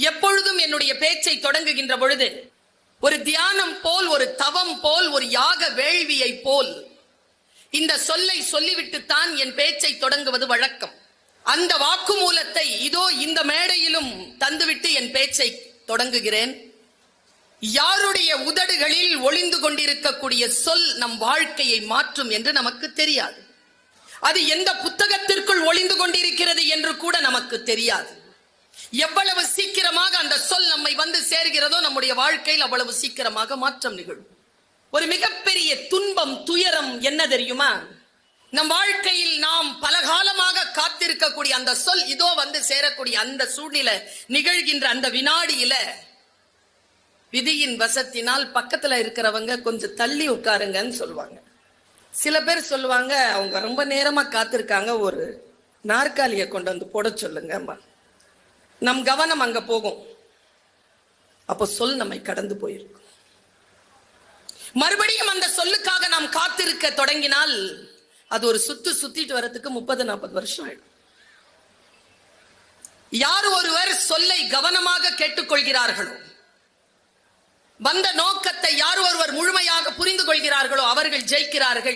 எப்பொழுதும் என்னுடைய பேச்சை தொடங்குகின்ற பொழுது ஒரு தியானம் போல், ஒரு தவம் போல், ஒரு யாக வேள்வியை போல் இந்த சொல்லை சொல்லிவிட்டுத்தான் என் பேச்சை தொடங்குவது வழக்கம். அந்த வாக்குமூலத்தை இதோ இந்த மேடையிலும் தந்துவிட்டு என் பேச்சை தொடங்குகிறேன். யாருடைய உதடுகளில் ஒளிந்து கொண்டிருக்கக்கூடிய சொல் நம் வாழ்க்கையை மாற்றும் என்று நமக்கு தெரியாது. அது எந்த புத்தகத்திற்குள் ஒளிந்து கொண்டிருக்கிறது என்று கூட நமக்கு தெரியாது. எவ்வளவு சீக்கிரமாக அந்த சொல் நம்மை வந்து சேர்கிறதோ நம்முடைய வாழ்க்கையில் அவ்வளவு சீக்கிரமாக மாற்றம் நிகழும். ஒரு மிகப்பெரிய துன்பம், துயரம் என்ன தெரியுமா? நம் வாழ்க்கையில் நாம் பலகாலமாக காத்திருக்கக்கூடிய அந்த சொல் இதோ வந்து சேரக்கூடிய அந்த சூழ்நிலை நிகழ்கின்ற அந்த வினாடியில விதியின் வசத்தினால் பக்கத்துல இருக்கிறவங்க கொஞ்சம் தள்ளி உட்காருங்கன்னு சொல்லுவாங்க. சில பேர் சொல்லுவாங்க, அவங்க ரொம்ப நேரமா காத்திருக்காங்க, ஒரு நாற்காலியை கொண்டு வந்து போட சொல்லுங்க. நம் கவனம் அங்க போகும். அப்போ சொல் நம்மை கடந்து போயிருக்கும். மறுபடியும் அந்த சொல்லுக்காக நாம் காத்திருக்க தொடங்கினால் அது ஒரு சுத்திட்டு வரதுக்கு 30-40 வருஷம் ஆயிடும். யார் ஒருவர் சொல்லை கவனமாக கேட்டுக்கொள்கிறார்களோ, வந்த நோக்கத்தை யார் ஒருவர் முழுமையாக புரிந்து கொள்கிறார்களோ அவர்கள் ஜெயிக்கிறார்கள்.